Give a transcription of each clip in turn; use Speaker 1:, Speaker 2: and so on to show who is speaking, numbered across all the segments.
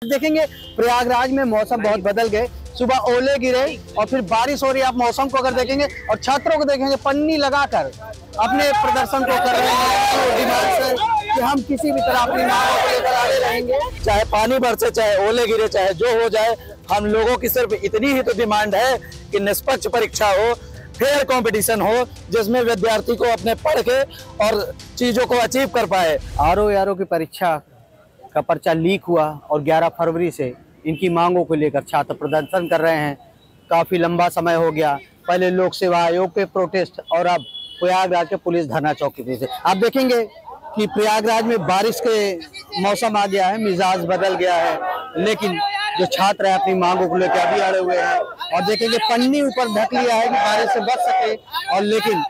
Speaker 1: देखेंगे प्रयागराज में मौसम बहुत बदल गए। सुबह ओले गिरे और फिर बारिश हो रही है। आप मौसम को अगर देखेंगे और छात्रों को देखेंगे पन्नी लगाकर अपने प्रदर्शन को कर रहे हैं डिमांड से कि हम किसी भी तरह अपनी मांगों को लेकर आगे रहेंगे।
Speaker 2: चाहे पानी बरसे, चाहे ओले गिरे, चाहे जो हो जाए, हम लोगों की सिर्फ इतनी ही तो डिमांड है कि निष्पक्ष परीक्षा हो, फेयर कंपटीशन हो, जिसमें विद्यार्थी को अपने पढ़ के और चीजों को अचीव कर पाए।
Speaker 1: आरओ की परीक्षा का पर्चा लीक हुआ और 11 फरवरी से इनकी मांगों को लेकर छात्र प्रदर्शन कर रहे हैं। काफी लंबा समय हो गया। पहले लोक सेवा आयोग पे प्रोटेस्ट और अब प्रयागराज के पुलिस धरना चौकी पे से आप देखेंगे कि प्रयागराज में बारिश के मौसम आ गया है, मिजाज बदल गया है, लेकिन जो छात्र है अपनी मांगों को लेकर अभी अड़े हुए हैं। और देखेंगे पन्नी ऊपर ढक लिया है कि बारिश से बच सके, और लेकिन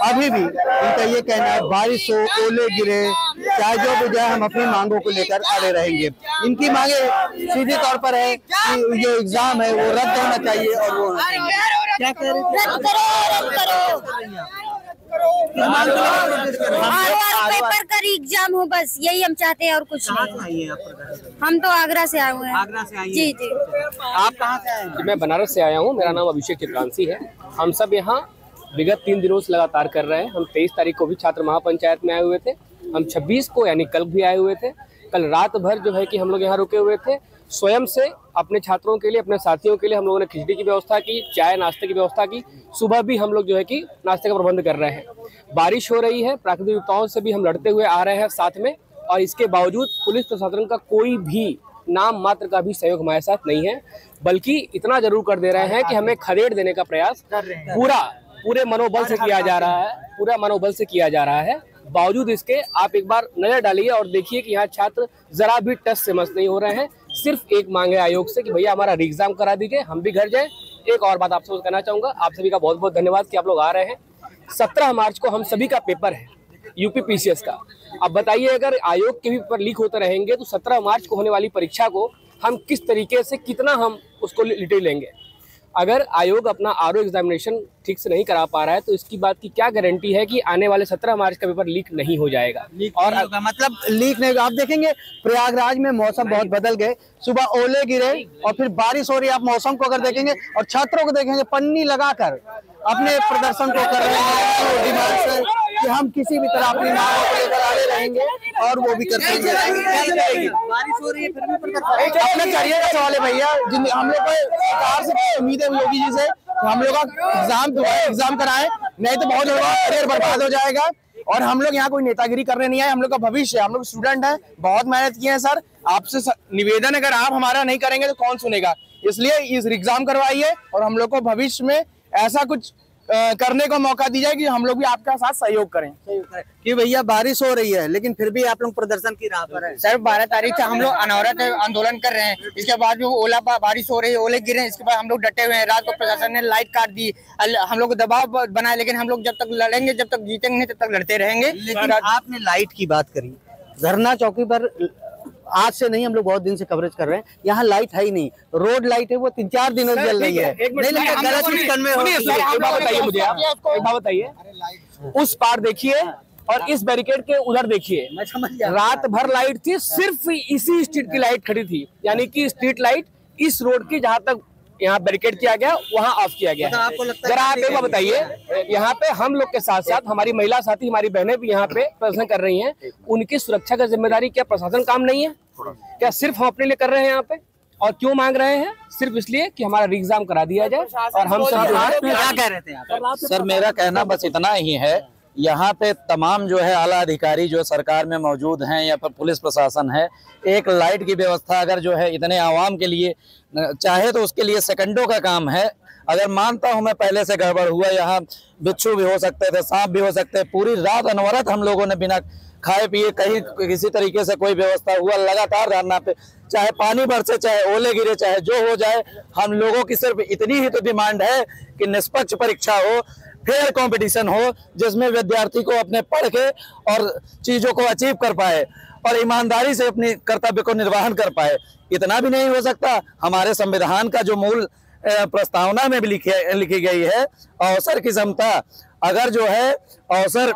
Speaker 1: अभी भी इनका ये कहना है बारिश हो, ओले गिरे, चाहे जो भी जाए, हम अपनी मांगों को लेकर अड़े रहेंगे। इनकी मांगे सीधे तौर पर है कि जो एग्जाम है वो रद्द होना चाहिए और वो क्या कह रहे
Speaker 3: पेपर का एग्जाम हो, बस यही हम चाहते हैं और कुछ नहीं। हम तो आगरा से आए हुए हैं।
Speaker 1: आगरा से आए?
Speaker 3: जी जी।
Speaker 1: आप कहाँ से आए हैं?
Speaker 4: मैं बनारस से आया हूँ। मेरा नाम अभिषेक चित्रांशी है। हम सब यहाँ विगत 3 दिनों से लगातार कर रहे हैं। हम 23 तारीख को भी छात्र महापंचायत में आए हुए थे। हम 26 को यानी कल भी आए हुए थे। कल रात भर जो है कि हम लोग यहाँ रुके हुए थे। स्वयं से अपने छात्रों के लिए, अपने साथियों के लिए हम लोगों ने खिचड़ी की व्यवस्था की, चाय नाश्ते की व्यवस्था की। सुबह भी हम लोग जो है कि नाश्ते का प्रबंध कर रहे हैं। बारिश हो रही है, प्राकृतिक विपदाओं से भी हम लड़ते हुए आ रहे हैं साथ में, और इसके बावजूद पुलिस प्रशासन का कोई भी नाम मात्र का भी सहयोग हमारे साथ नहीं है। बल्कि इतना जरूर कर दे रहे हैं कि हमें खदेड़ देने का प्रयास पूरे मनोबल से किया जा रहा है, पूरा मनोबल से किया जा रहा है। बावजूद इसके आप एक बार नजर डालिए और देखिए कि यहाँ छात्र जरा भी टस से मस नहीं हो रहे हैं। सिर्फ एक मांग है आयोग से कि भैया हमारा री-एग्जाम करा दीजिए, हम भी घर जाएं। एक और बात आपसे कहना चाहूंगा, आप सभी का बहुत बहुत धन्यवाद कि आप लोग आ रहे हैं। 17 मार्च को हम सभी का पेपर है यूपी पीसीएस का। अब बताइए, अगर आयोग के भी पेपर लीक होते रहेंगे तो 17 मार्च को होने वाली परीक्षा को हम किस तरीके से, कितना हम उसको लिटे लेंगे। अगर आयोग अपना आरओ एग्जामिनेशन ठीक से नहीं करा पा रहा है तो इसकी बात की क्या गारंटी है कि आने वाले 17 मार्च का पेपर लीक नहीं हो जाएगा।
Speaker 1: और मतलब लीक नहीं। आप देखेंगे प्रयागराज में मौसम बहुत बदल गए। सुबह ओले गिरे और फिर बारिश हो रही है। आप मौसम को अगर देखेंगे और छात्रों को देखेंगे पन्नी लगाकर अपने प्रदर्शन को कर रहे हैं डिमांड से कि हम किसी भी तरह अपनी मांगों को लेकर आगे रहेंगे और वो भी कर पाएंगे। बारिश हो रही है फिर भी अपना करियर का सवाल है भैया। हम लोग को सरकार से उम्मीद है योगी जी से हम लोग का एग्जाम कराएं, नहीं तो बहुत ज्यादा करियर बर्बाद हो जाएगा। और हम लोग यहाँ कोई नेतागिरी करने नहीं आए, हम लोग का भविष्य है, हम लोग स्टूडेंट हैं, बहुत मेहनत किए हैं। सर आपसे निवेदन, अगर आप हमारा नहीं करेंगे तो कौन सुनेगा, इसलिए इस एग्जाम करवाइए और हम लोग को भविष्य में ऐसा कुछ करने को मौका दी जाए कि हम लोग भी आपका साथ सहयोग करें। कि भैया बारिश हो रही है लेकिन फिर भी आप लोग प्रदर्शन की राह पर हैं।
Speaker 5: सर 12 तारीख से हम लोग अनवरत आंदोलन कर रहे हैं। इसके बाद भी ओला बारिश हो रही है, ओले गिरे, इसके बाद हम लोग डटे हुए हैं। रात को प्रशासन ने लाइट काट दी, हम लोग दबाव बनाए, लेकिन हम लोग जब तक लड़ेंगे, जब तक जीतेंगे नहीं तब तक लड़ते रहेंगे।
Speaker 1: लेकिन आपने लाइट की बात करी, धरना चौकी पर आज से नहीं, हम लोग बहुत दिन से कवरेज कर रहे हैं। यहाँ लाइट है ही नहीं, रोड लाइट है वो 3-4 दिनों से जल रही है।
Speaker 4: बताइए, उस पार देखिए और इस बैरिकेड के उधर देखिए, रात भर लाइट थी, सिर्फ इसी स्ट्रीट की लाइट खड़ी थी। यानी कि स्ट्रीट लाइट इस रोड की जहाँ तक यहाँ बैरिकेड किया गया वहाँ ऑफ किया गया। जरा आप एक बार बताइए, यहाँ पे हम लोग के साथ साथ हमारी महिला साथी, हमारी बहनें भी यहाँ पे प्रदर्शन कर रही हैं। उनकी सुरक्षा का जिम्मेदारी क्या प्रशासन काम नहीं है क्या? सिर्फ हम अपने लिए कर रहे हैं यहाँ पे। और क्यों मांग रहे हैं? सिर्फ इसलिए कि हमारा री-एग्जाम करा दिया जाए। और हम सब
Speaker 1: क्या कह रहे थे
Speaker 2: सर, मेरा कहना बस इतना ही है, यहाँ पे तमाम जो है आला अधिकारी जो सरकार में मौजूद हैं या फिर पुलिस प्रशासन है, एक लाइट की व्यवस्था अगर जो है इतने आवाम के लिए चाहे तो उसके लिए सेकंडों का काम है। अगर मानता हूँ मैं पहले से गड़बड़ हुआ, यहाँ बिच्छू भी हो सकते थे, सांप भी हो सकते, पूरी रात अनवरत हम लोगों ने बिना खाए पिए कहीं किसी तरीके से कोई व्यवस्था हुआ, लगातार धरना पे, चाहे पानी बरसे, चाहे ओले गिरे, चाहे जो हो जाए, हम लोगों की सिर्फ इतनी ही तो डिमांड है कि निष्पक्ष परीक्षा हो, फेयर कंपटीशन हो, जिसमें विद्यार्थी को अपने पढ़ के और चीजों को अचीव कर पाए और ईमानदारी से अपने कर्तव्य को निर्वहन कर पाए। इतना भी नहीं हो सकता? हमारे संविधान का जो मूल प्रस्तावना में भी लिखी गई है, अवसर की समता, अगर जो है अवसर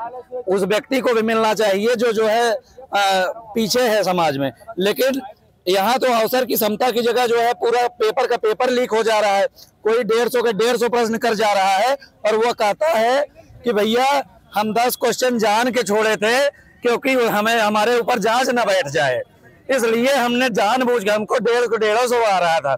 Speaker 2: उस व्यक्ति को भी मिलना चाहिए जो है पीछे है समाज में। लेकिन यहाँ तो अवसर की समता की जगह जो है पूरा पेपर का पेपर लीक हो जा रहा है। कोई 150 के 150 प्रश्न कर जा रहा है और वो कहता है कि भैया हम 10 क्वेश्चन जान के छोड़े थे क्योंकि हमें हमारे ऊपर जांच न बैठ जाए, इसलिए हमने जानबूझ के, हमको 150 आ रहा था।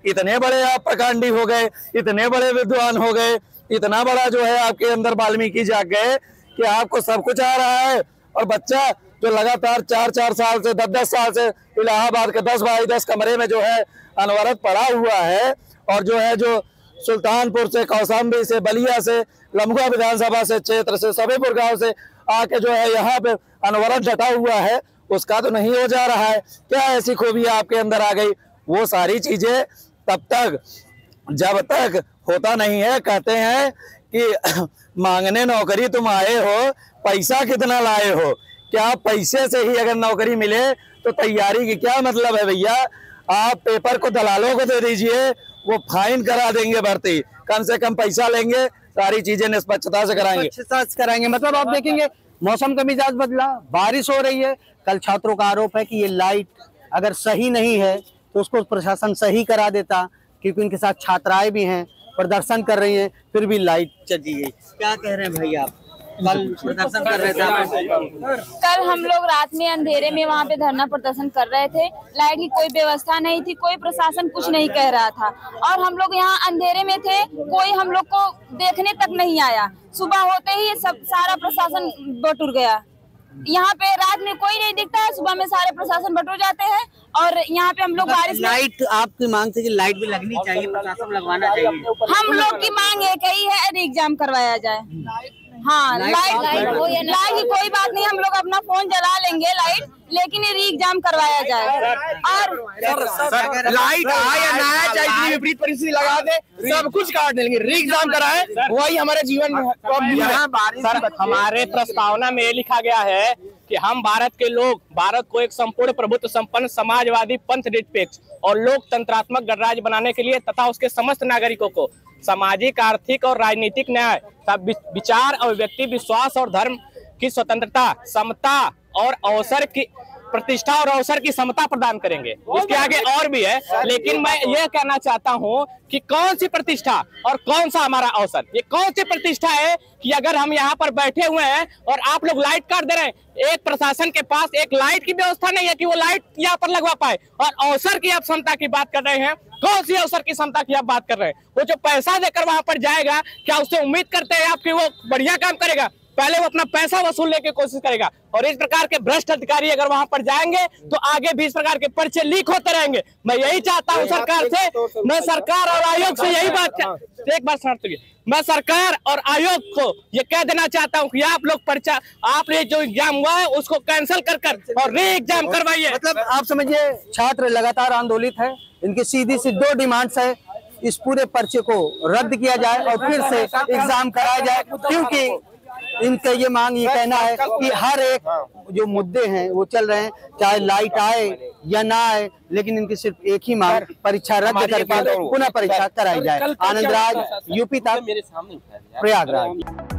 Speaker 2: इतने बड़े आप प्रकांडी हो गए, इतने बड़े विद्वान हो गए, इतना बड़ा जो है आपके अंदर वाल्मीकि जाग गए कि आपको सब कुछ आ रहा है। और बच्चा जो लगातार 4-4 साल से 10-10 साल से इलाहाबाद के 10 बाई 10 कमरे में जो है अनवरत पड़ा हुआ है, और जो है जो सुल्तानपुर से, कौशाम्बी से, बलिया से, लम्बुआ विधानसभा से क्षेत्र से, सबीपुर गांव से आके जो है यहाँ पे अनवरत डटा हुआ है, उसका तो नहीं हो जा रहा है। क्या ऐसी खूबी आपके अंदर आ गई? वो सारी चीजें तब तक जब तक होता नहीं है, कहते हैं कि मांगने नौकरी तुम आए हो, पैसा कितना लाए हो? क्या पैसे से ही अगर नौकरी मिले तो तैयारी की क्या मतलब है भैया? आप पेपर को दलालों को दे दीजिए, वो फाइन करा देंगे भर्ती, कम से कम पैसा लेंगे, सारी चीजें निष्पक्षता से कराएंगे।
Speaker 1: मतलब आप देखेंगे मौसम का मिजाज बदला, बारिश हो रही है। कल छात्रों का आरोप है कि ये लाइट अगर सही नहीं है तो उसको प्रशासन सही करा देता, क्योंकि उनके साथ छात्राएं भी हैं, प्रदर्शन कर रही हैं, फिर भी लाइट चली गई। क्या कह रहे हैं भाई आप? कल प्रदर्शन कर रहे थे?
Speaker 3: कल हम लोग रात में अंधेरे में वहाँ पे धरना प्रदर्शन कर रहे थे। लाइट की कोई व्यवस्था नहीं थी, कोई प्रशासन कुछ नहीं कह रहा था, और हम लोग यहाँ अंधेरे में थे, कोई हम लोग को देखने तक नहीं आया। सुबह होते ही सब सारा प्रशासन बटुर गया। यहाँ पे रात में कोई नहीं दिखता है, सुबह में सारे प्रशासन बटुर जाते हैं। और यहाँ पे हम लोग बारिश,
Speaker 1: लाइट आपकी मांग थी कि लाइट भी लगनी चाहिए, प्रशासन लगवाना चाहिए।
Speaker 3: हम लोग की मांग एक ही है, एग्जाम करवाया जाए। हाँ, लाइट की कोई बात नहीं, हम लोग अपना फोन जला लेंगे लाइट, लेकिन ये एग्जाम करवाया जाए। और
Speaker 5: लाइट आए या ना आए, चाहे इतनी विपरीत परिस्थिति लगा दे, सब कुछ काट देंगे, री-एग्जाम कराए, वही हमारे जीवन में।
Speaker 6: सर, हमारे प्रस्तावना में ये लिखा गया है कि हम भारत के लोग भारत को एक संपूर्ण प्रभुत्व संपन्न समाजवादी पंथ निरपेक्ष और लोकतंत्रात्मक गणराज्य बनाने के लिए तथा उसके समस्त नागरिकों को सामाजिक, आर्थिक और राजनीतिक न्याय, विचार और व्यक्ति विश्वास और धर्म की स्वतंत्रता, समता और अवसर की प्रतिष्ठा और अवसर की समता प्रदान करेंगे। इसके आगे और भी है, लेकिन मैं ये कहना चाहता हूँ कि कौन सी प्रतिष्ठा और कौन सा हमारा अवसर, ये कौन सी प्रतिष्ठा है कि अगर हम यहाँ पर बैठे हुए हैं और आप लोग लाइट काट दे रहे हैं, एक प्रशासन के पास एक लाइट की व्यवस्था नहीं है कि वो लाइट यहाँ पर लगवा पाए, और अवसर की आप क्षमता की बात कर रहे हैं। कौन सी अवसर की क्षमता की आप बात कर रहे हैं? वो जो पैसा देकर वहां पर जाएगा, क्या उससे उम्मीद करते हैं आपकी वो बढ़िया काम करेगा? पहले वो अपना पैसा वसूलने की कोशिश करेगा, और इस प्रकार के भ्रष्ट अधिकारी अगर वहां पर जाएंगे तो आगे भी इस प्रकार के पर्चे लीक होते रहेंगे। मैं यही चाहता हूं सरकार से, मैं सरकार और आयोग से यही बात, एक बार सुन लीजिए, मैं सरकार और आयोग को ये कह देना चाहता हूं कि आप लोग पर्चा, आपने जो एग्जाम हुआ है उसको कैंसिल कर और री एग्जाम करवाइए।
Speaker 1: मतलब आप समझिए छात्र लगातार आंदोलित है, इनकी सीधी सी 2 डिमांड्स है, इस पूरे पर्चे को रद्द किया जाए और फिर से एग्जाम कराया जाए, क्योंकि इनका ये मांग, ये कहना है कि हर एक जो मुद्दे हैं वो चल रहे हैं, चाहे लाइट आए या ना आए, लेकिन इनकी सिर्फ एक ही मांग, परीक्षा रद्द करके पुनः परीक्षा कराई जाए। आनंद राज, यूपी तक, प्रयागराज।